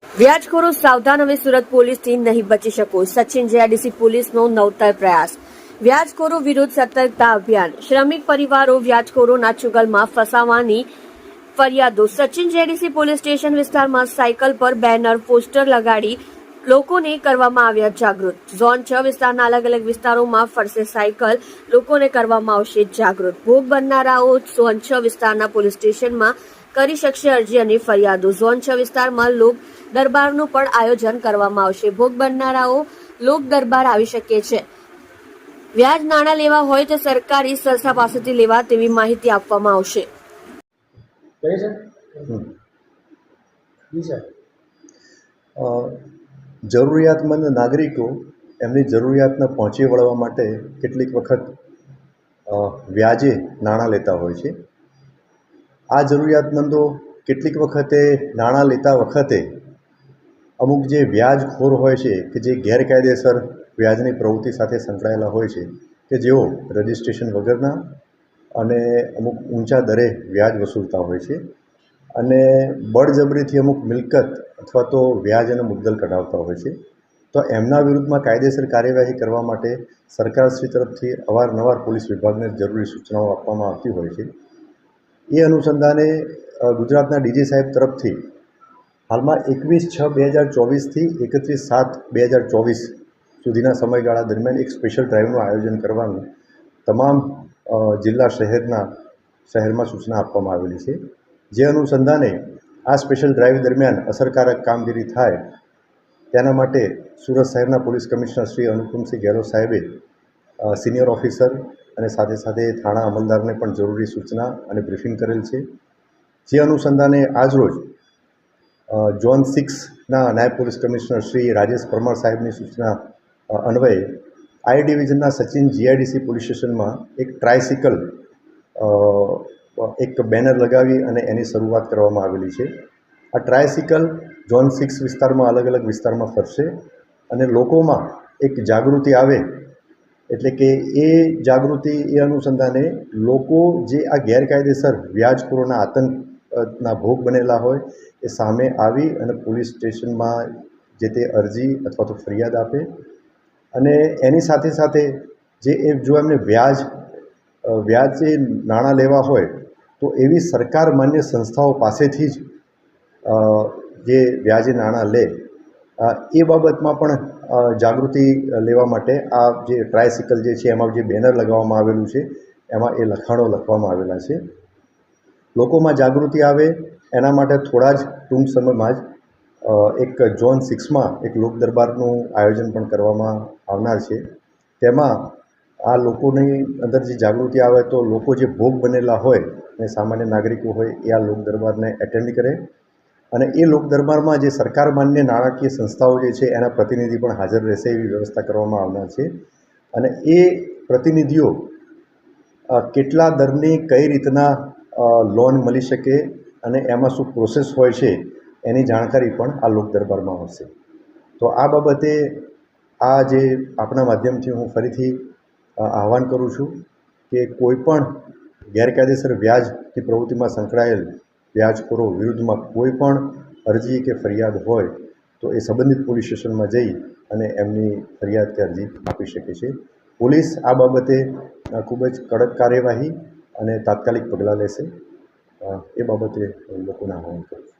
વ્યાજખોરો સાવધાન, હવે સુરત પોલીસથી નહીં બચી શકો. સચિન જેઆઈડીસી પોલીસનો નવતર પ્રયાસ. વ્યાજખોરો વિરુદ્ધ સતર્કતા અભિયાન. શ્રમિક પરિવારો વ્યાજખોરોના ચુંગલમાં ફસાવાની ફરિયાદો. સચિન જેઆઈડીસી પોલીસ સ્ટેશન વિસ્તારમાં સાયકલ પર બેનર, પોસ્ટર લગાડી લોકોને કરવામાં આવ્યા જાગૃત. ઝોન 6 વિસ્તારના અલગ અલગ વિસ્તારોમાં ફરશે સાયકલ, લોકોને કરવામાં આવશે જાગૃત. ભોગ બનનારાઓ ઝોન 6 વિસ્તારના પોલીસ સ્ટેશનમાં કરી શકશે અરજી અને ફરિયાદો. ઝોન 6 વિસ્તારમાં લોક દરબારનું પણ આયોજન કરવામાં આવશે. ભોગ બનનારાઓ લોક દરબાર આવી શકે છે. વ્યાજ નાણાં લેવા હોય તો સરકારી સંસ્થા પાસેથી લેવા તેવી માહિતી આપવામાં આવશે. જરૂરિયાતમંદ નાગરિકો એમની જરૂરિયાતને પહોંચી વળવા માટે કેટલીક વખત વ્યાજે નાણાં લેતા હોય છે. આ જરૂરિયાતમંદો કેટલીક વખતે નાણાં લેતા વખતે અમુક જે વ્યાજખોર હોય છે કે જે ગેરકાયદેસર વ્યાજની પ્રવૃત્તિ સાથે સંકળાયેલા હોય છે કે જેઓ રજિસ્ટ્રેશન વગરના અને અમુક ઊંચા દરે વ્યાજ વસૂલતા હોય છે અને બળજબરીથી અમુક મિલકત અથવા તો વ્યાજ અને મુદ્દલ કઢાવતા હોય છે. તો એમના વિરુદ્ધમાં કાયદેસર કાર્યવાહી કરવા માટે સરકારશ્રી તરફથી અવારનવાર પોલીસ વિભાગને જરૂરી સૂચનાઓ આપવામાં આવતી હોય છે. એ અનુસંધાને ગુજરાતના ડીજી સાહેબ તરફથી હાલમાં 21/6/2024થી 31/7/2024 સુધીના સમયગાળા દરમિયાન એક સ્પેશિયલ ડ્રાઈવનું આયોજન કરવાનું તમામ જિલ્લા શહેરમાં સૂચના આપવામાં આવેલી છે. જે અનુસંધાને આ સ્પેશિયલ ડ્રાઈવ દરમિયાન અસરકારક કામગીરી થાય તેના માટે સુરત શહેરના પોલીસ કમિશનર શ્રી અનુપમસિંહ ગેહલોત સાહેબે સિનિયર ઓફિસર અને સાથે સાથે થાણા અમલદારને પણ જરૂરી સૂચના અને બ્રીફિંગ કરેલ છે. જે અનુસંધાને આજરોજ ઝોન 6ના નાયબ પોલીસ કમિશનર શ્રી રાજેશ પરમાર સાહેબની સૂચના અન્વયે આઈ ડિવિઝનના સચિન જીઆઈડીસી પોલીસ સ્ટેશનમાં એક ટ્રાયસિકલ એક બેનર લગાવી અને એની શરૂઆત કરવામાં આવેલી છે. આ ટ્રાયસિકલ ઝોન 6 વિસ્તારમાં અલગ અલગ વિસ્તારમાં ફરશે અને લોકોમાં એક જાગૃતિ આવે, એટલે કે એ જાગૃતિ એ અનુસંધાને લોકો જે આ ગેરકાયદેસર વ્યાજખોરોના આતંકના ભોગ બનેલા હોય એ સામે આવી અને પોલીસ સ્ટેશનમાં જે તે અરજી અથવા તો ફરિયાદ આપે અને એની સાથે સાથે જો એમને વ્યાજે નાણાં લેવા હોય તો એવી સરકાર માન્ય સંસ્થાઓ પાસેથી જ જે વ્યાજે નાણાં લે એ બાબતમાં પણ જાગૃતિ લેવા માટે આ જે ટ્રાયસિકલ જે છે એમાં જે બેનર લગાવવામાં આવેલું છે એમાં એ લખાણો લખવામાં આવેલા છે. લોકોમાં જાગૃતિ આવે એના માટે થોડા જ ટૂંક સમયમાં જ એક ઝોન 6માં એક લોક દરબારનું આયોજન પણ કરવામાં આવનાર છે. તેમાં આ લોકોની અંદર જે જાગૃતિ આવે તો લોકો જે ભોગ બનેલા હોય અને સામાન્ય નાગરિકો હોય એ આ લોક દરબારને એટેન્ડ કરે અને એ લોક દરબારમાં જે સરકાર માન્ય નાણાકીય સંસ્થાઓ જે છે એના પ્રતિનિધિ પણ હાજર રહેશે એવી વ્યવસ્થા કરવામાં આવનાર છે. અને એ પ્રતિનિધિઓ કેટલા દરની કઈ રીતના લોન મળી શકે અને એમાં શું પ્રોસેસ હોય છે એની જાણકારી પણ આ લોક દરબારમાં હશે. તો આ બાબતે આ જે આપણા માધ્યમથી હું ફરીથી આહવાન કરું છું કે કોઈ પણ ગેરકાયદેસર વ્યાજની પ્રવૃત્તિમાં સંકળાયેલ વ્યાજખોરો વિરુદ્ધમાં કોઈ પણ અરજી કે ફરિયાદ હોય તો એ સંબંધિત પોલીસ સ્ટેશનમાં જઈ અને એમની ફરિયાદ કે અરજી આપી શકે છે. પોલીસ આ બાબતે ખૂબ જ કડક કાર્યવાહી અને તાત્કાલિક પગલાં લેશે એ બાબતે લોકોને આહવાન કરું છું.